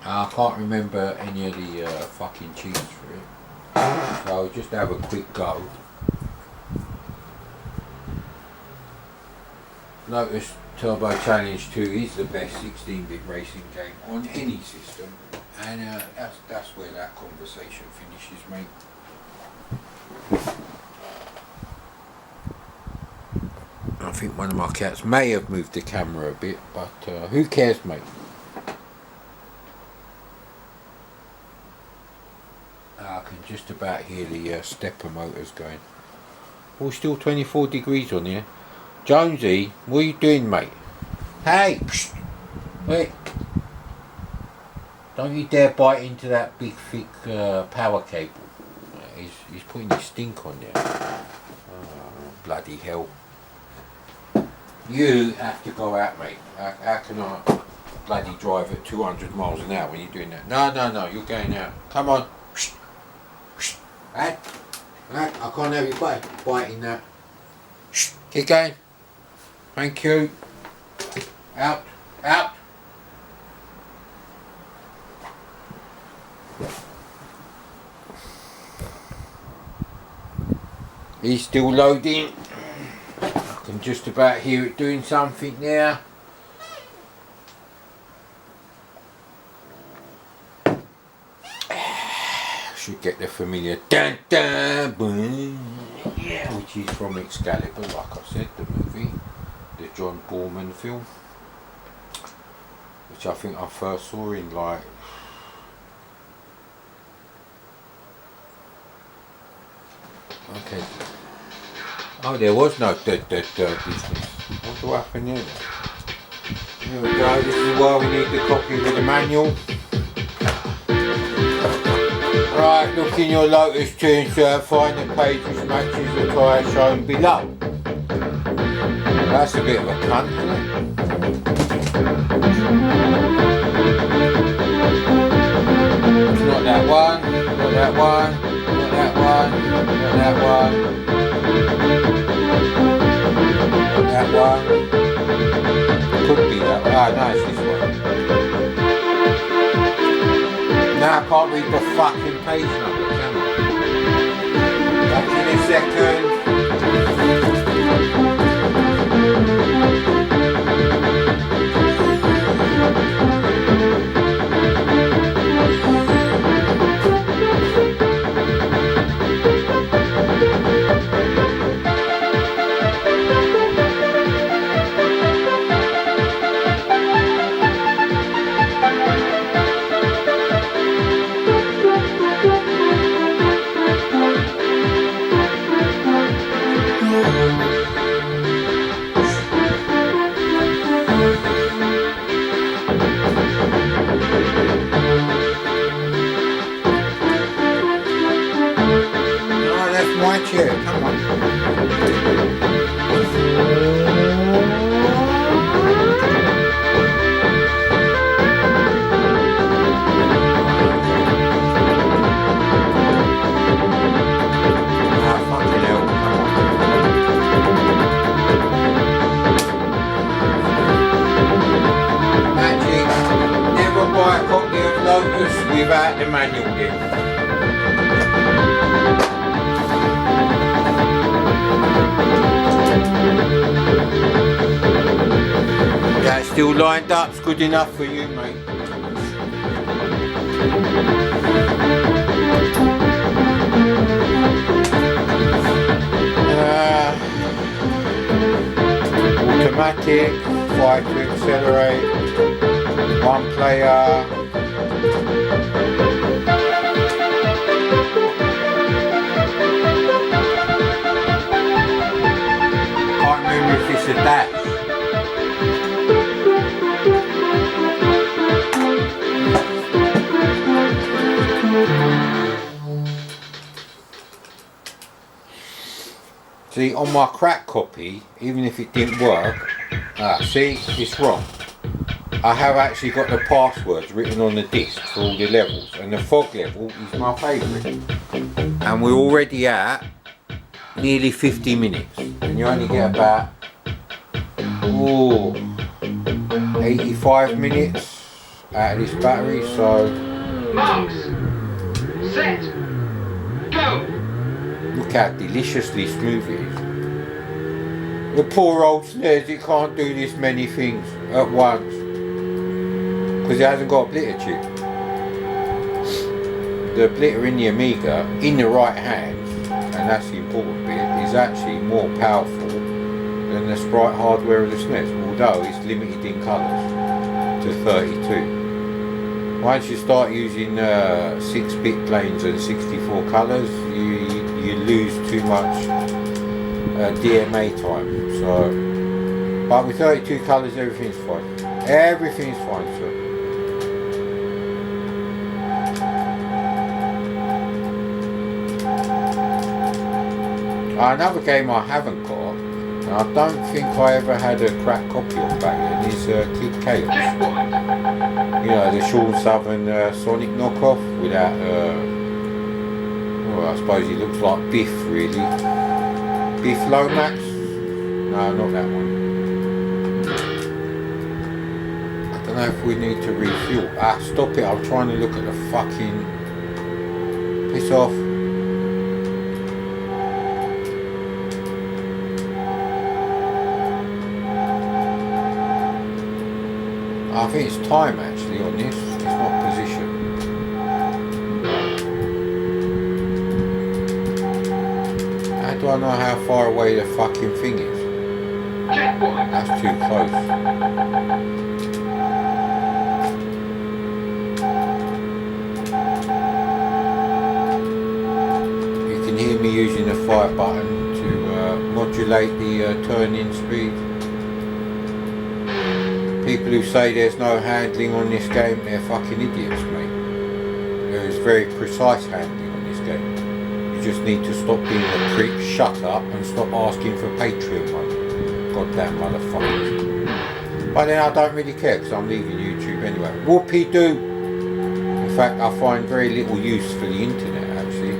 I can't remember any of the fucking cheats for it. So I'll just have a quick go. Lotus Turbo Challenge 2 is the best 16-bit racing game on any system, and that's where that conversation finishes, mate. I think one of my cats may have moved the camera a bit, but who cares, mate? I can just about hear the stepper motors going. Oh, still 24 degrees on here. Jonesy, what are you doing, mate? Hey! Psst. Wait! Don't you dare bite into that big thick power cable. He's putting his stink on there. Oh, bloody hell. You have to go out, mate. How can I bloody drive at 200 miles an hour when you're doing that? No, you're going out. Come on. Psst. Psst. I can't have you biting that. Shh. Keep going. Thank you. Out. He's still loading. I can just about hear it doing something there. Should get the familiar dun dun boom, yeah, which is from Excalibur, like I said, the movie, the John Borman film, which I think I first saw in like oh, there was no business. What do happen here? Here we go, this is why we need the copy with the manual. Right, look in your Lotus to insert, find the page which matches the tyre shown below. That's a bit of a cunt, isn't it? It's not that one, not that one, not that one, not that one, not that one. Could be that one. Ah, no, it's this one. Now I can't read the fucking page number, can I? Back in a second. Come on. Fucking hell, come on. Magic, never buy a copy of Lotus without the manual in. That's still lined up, it's good enough for you, mate. Automatic, 5 to accelerate, 1 player. Can't remember if it's a dash. See, on my crack copy, even if it didn't work, see, it's wrong. I have actually got the passwords written on the disc for all the levels, and the fog level is my favourite. And we're already at nearly 50 minutes, and you only get about 85 minutes out of this battery, so Marks. Set. Go. look how deliciously smooth it is. The poor old SNES, it can't do this many things at once because it hasn't got a blitter chip. The blitter in the Amiga, in the right hands, and that's the important bit, is actually more powerful than the sprite hardware of the SNES, although it's limited in colours to 32. Once you start using 6-bit planes and 64 colours, you lose too much DMA time. So, but with 32 colours, everything's fine. Everything's fine, sir. Another game I haven't got, and I don't think I ever had a cracked copy of back then, is Kid Chaos. You know, the Sean Southern Sonic knockoff without, well, I suppose he looks like Biff, really. Biff Lomax? No, not that one. I don't know if we need to refuel. Ah, stop it, I'm trying to look at the fucking... Piss off. I think it's time actually on this, it's not position. How do I know how far away the fucking thing is? That's too close. You can hear me using the fire button to modulate the turning speed. People who say there's no handling on this game, they're fucking idiots, mate. There is very precise handling on this game. You just need to stop being a prick, shut up, and stop asking for Patreon money. Goddamn motherfuckers. But then I don't really care, because I'm leaving YouTube anyway. Whoopie-doo! In fact, I find very little use for the internet, actually.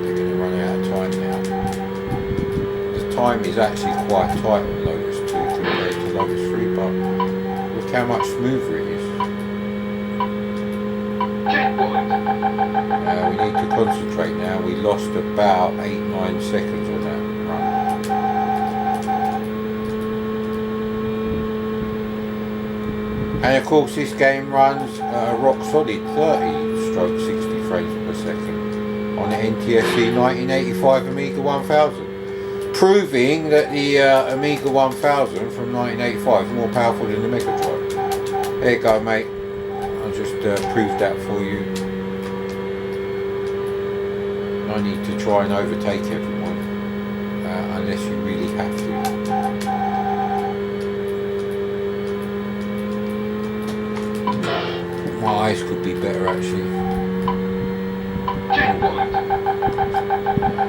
They're going to run out of time now. Time is actually quite tight on Lotus 2 compared to Lotus 3, but look how much smoother it is. We need to concentrate now. We lost about 8-9 seconds on that run. And of course this game runs rock solid 30/60 frames per second on the NTSC 1985 Amiga 1000. Proving that the Amiga 1000 from 1985 is more powerful than the Mega Drive. There you go, mate. I just proved that for you. No need to try and overtake everyone, unless you really have to. My eyes could be better, actually.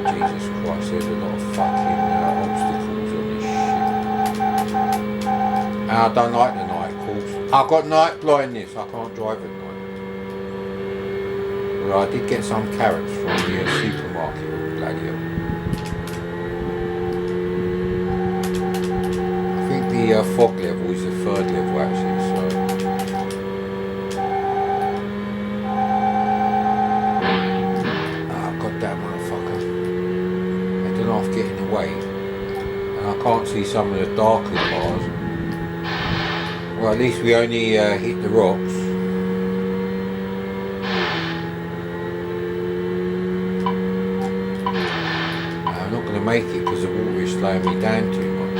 Jesus Christ, there's a lot of fucking obstacles on this shit. And I don't like the night calls. I've got night blindness, I can't drive at night. Well, I did get some carrots from the supermarket, bloody hell. I think the fog level is the 3rd level actually, so... getting away, and I can't see some of the darker cars. Well, at least we only hit the rocks. I'm not going to make it because the water is slowing me down too much.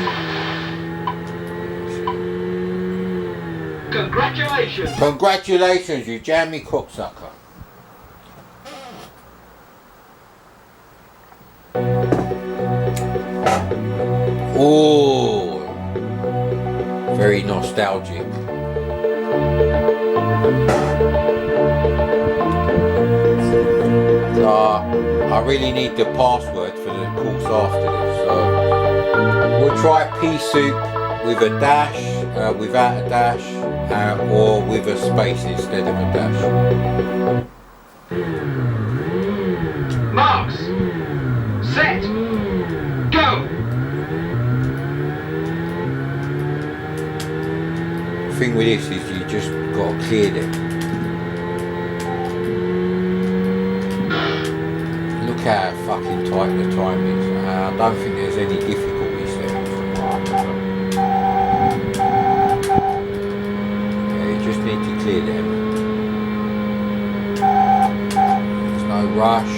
Congratulations! Congratulations, you jammy cocksucker. Oh, very nostalgic. I really need the password for the course after this, so we'll try pea soup with a dash, without a dash, or with a space instead of a dash. Marks. Set. Go. thing with this is you just got to clear them. Look how fucking tight the time is. I don't think there's any difficulties there. Yeah, you just need to clear them. There's no rush.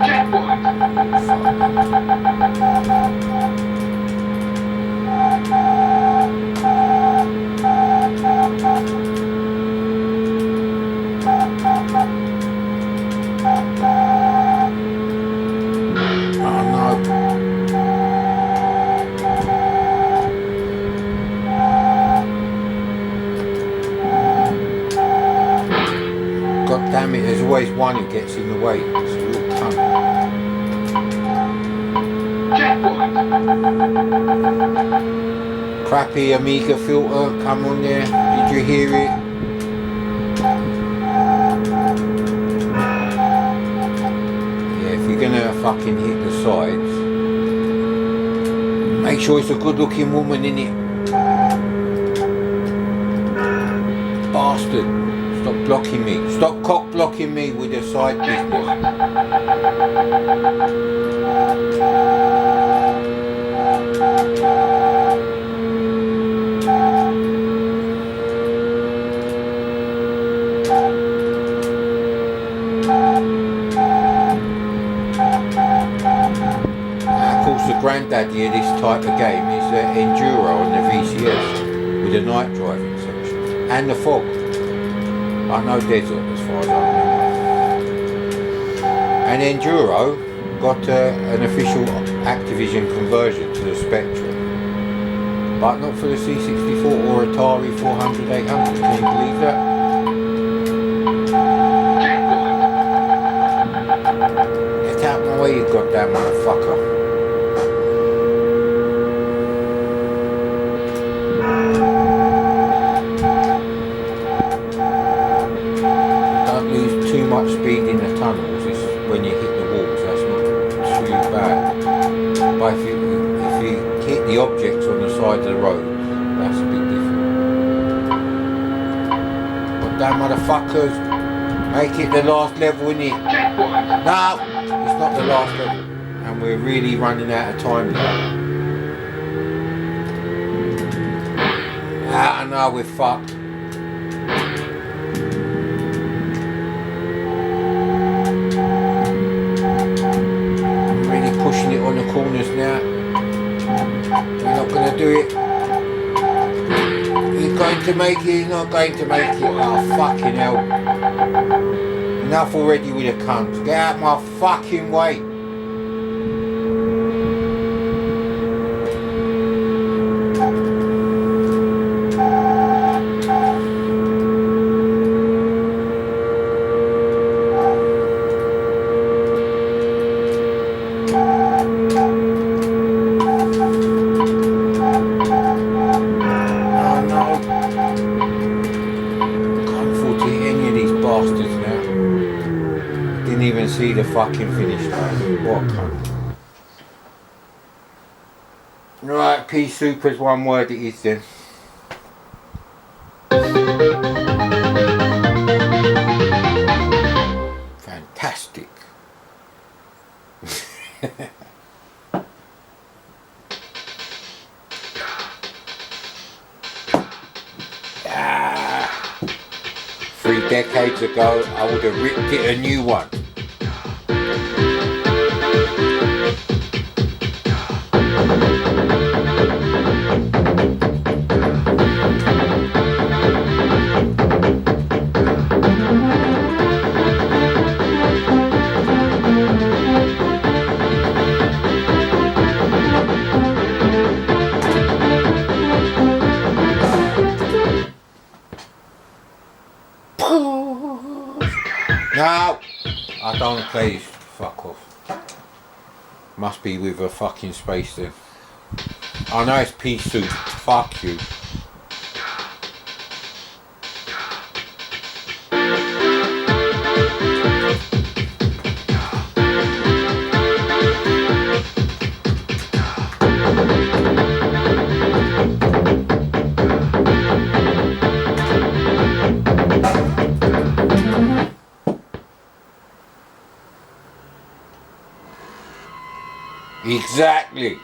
Checkpoint. God damn it, there's always one who gets in the way. It's a real cunt. Checkpoint. Crappy Amiga filter, come on there. Did you hear it? Yeah, if you're gonna fucking hit the sides, make sure it's a good looking woman, innit? Bastard. Stop blocking me. Stop cock blocking me with the side business. Of course, the granddaddy of this type of game is the Enduro on the VCS with the night driving section and the fog. I know desert as far as I remember. And Enduro got an official Activision conversion to the Spectrum, but not for the C64 or Atari 400-800. Can you believe that? Get out my way, you goddamn motherfucker. Much speed in the tunnels is when you hit the walls. That's not too bad. But if you hit the objects on the side of the road, that's a bit different. But damn motherfuckers, make it the last level, innit? No, it's not the last level, and we're really running out of time now. I know we're fucked. Pushing it on the corners now. You're not going to do it. You're going to make it, you're not going to make it. Oh, fucking hell. Enough already with the cunts. Get out my fucking way. See the fucking finish line. What a cunt. Right, P Super's one word it is then. Fantastic. Ah. 3 decades ago I would have ripped it a new one. No, I don't play this. Fuck off. Must be with a fucking space then. I know it's pea soup. Fuck you. Exactly.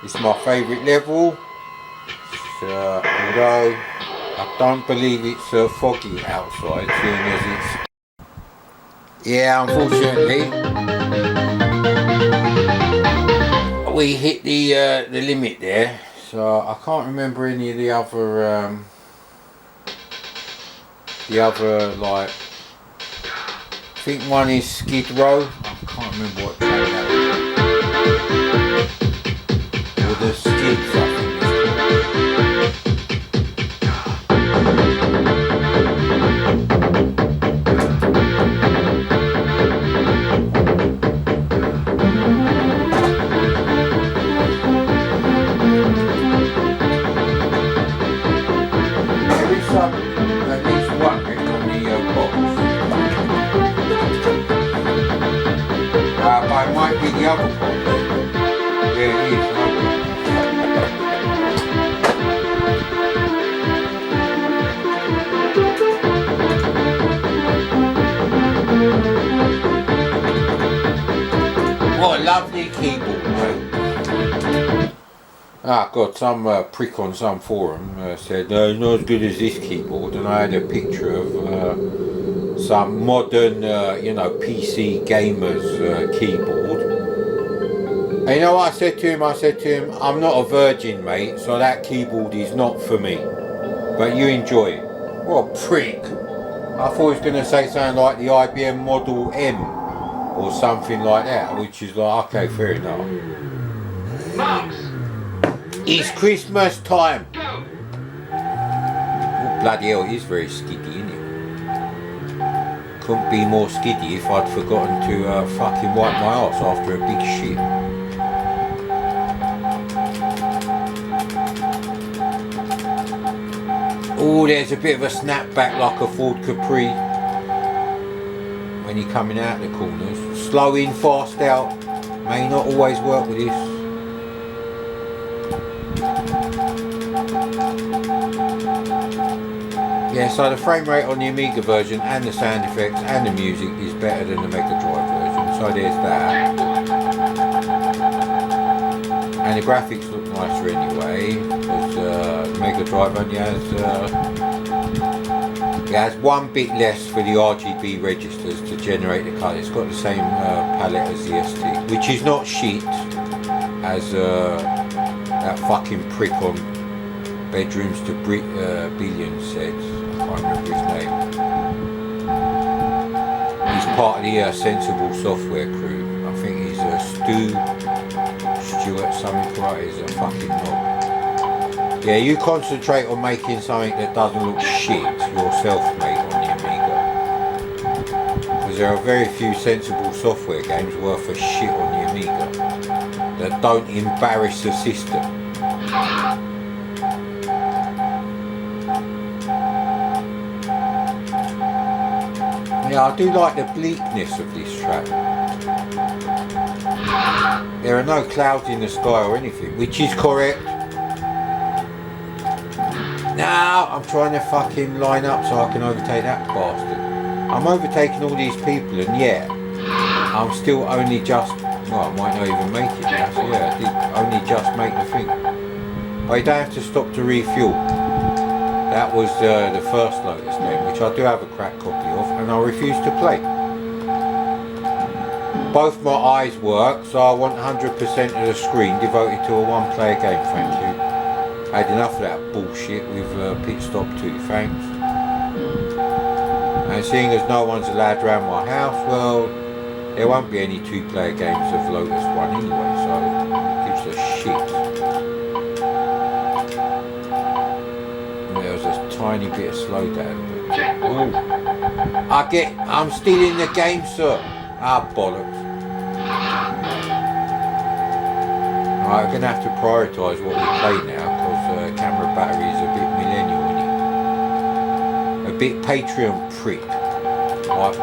It's my favourite level. Although I don't believe it's foggy outside, seeing as it's... Yeah, unfortunately, we hit the limit there. So I can't remember any of the other like... I think one is Skid Row. I can't remember what train that was. Or the Skids, I think it's There is some, at least one written on the box. But it might be the other box. Yeah, it is. What a lovely keyboard, mate. Ah, God, some prick on some forum said, no, it's not as good as this keyboard, and I had a picture of some modern, PC gamers keyboard. And you know what I said to him? I said to him, I'm not a virgin, mate, so that keyboard is not for me. But you enjoy it. What a prick. I thought he was going to say something like the IBM Model M or something like that, which is like, okay, fair enough. Marks. It's Christmas time. Go. Oh, bloody hell, it is very skiddy, isn't it? Couldn't be more skiddy if I'd forgotten to fucking wipe my arse after a big shit. Oh, there's a bit of a snapback like a Ford Capri when you're coming out the corners. Slow in, fast out. May not always work with this. Yeah, so the frame rate on the Amiga version and the sound effects and the music is better than the Mega Drive version. So there's that. And the graphics look nicer anyway, because the Mega Drive only has one bit less for the RGB registers to generate the colour. It's got the same palette as the ST, which is not shit, as that fucking prick on Bedrooms to Billions said. I can't remember his name. He's part of the Sensible Software crew. I think he's Stuart something, right? He's a fucking knob. Yeah, you concentrate on making something that doesn't look shit yourself, mate, on the Amiga. Because there are very few Sensible Software games worth a shit on the Amiga that don't embarrass the system. Yeah, I do like the bleakness of this track. There are no clouds in the sky or anything, which is correct. Now I'm trying to fucking line up so I can overtake that bastard. I'm overtaking all these people, and yeah, I'm still only just, well, I might not even make it now, so yeah, I did only just make the thing. But you don't have to stop to refuel. That was the first Lotus game, which I do have a cracked copy of, and I refuse to play. Both my eyes work, so I want 100% of the screen devoted to a one-player game, thank you. I had enough of that bullshit with Pit Stop 2, thanks. And seeing as no one's allowed around my house, well, there won't be any two-player games of Lotus 1 anyway, so it gives a shit. There was a tiny bit of slowdown. I'm still in the game, sir. Ah, bollocks. Right, we're going to have to prioritise what we play now, because camera battery is a bit millennial, isn't it? A bit Patreon prick. Like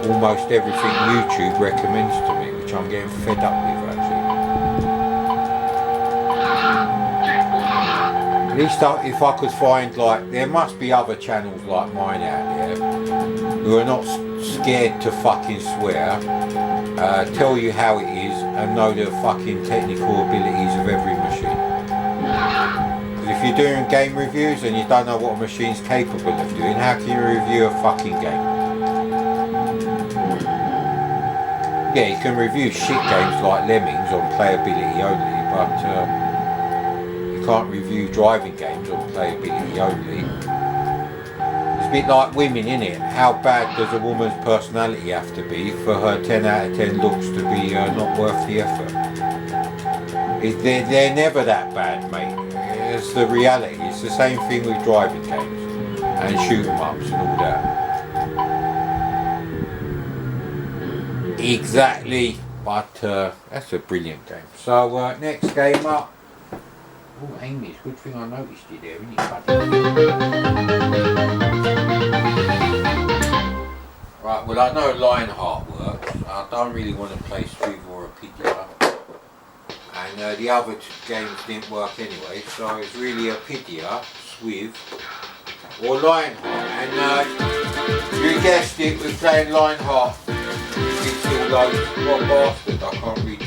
almost everything YouTube recommends to me, which I'm getting fed up with, actually. At least if I could find, like, there must be other channels like mine out there who are not scared to fucking swear, tell you how it is, and know the fucking technical abilities of every machine. Because if you're doing game reviews and you don't know what a machine's capable of doing, how can you review a fucking game? Yeah, you can review shit games like Lemmings on playability only, but you can't review driving games on playability only. It's a bit like women, innit? How bad does a woman's personality have to be for her 10 out of 10 looks to be not worth the effort? They're never that bad, mate. It's the reality. It's the same thing with driving games and shoot 'em ups and all that. Exactly, but that's a brilliant game. So next game up. Oh, Amy, it's a good thing I noticed you there, isn't it, buddy? Right, well I know Lionheart works. I don't really want to play Swiv or Apidia. And the other two games didn't work anyway, so it's really Apidia, Swiv, or Lionheart. And you guessed it, we're playing Lionheart. It's all those, what bastard, I can't read the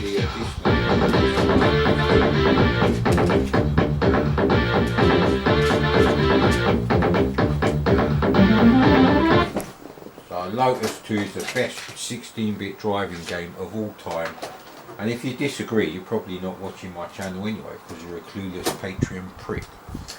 So Lotus 2 is the best 16-bit driving game of all time. And if you disagree, you're probably not watching my channel anyway, because you're a clueless Patreon prick.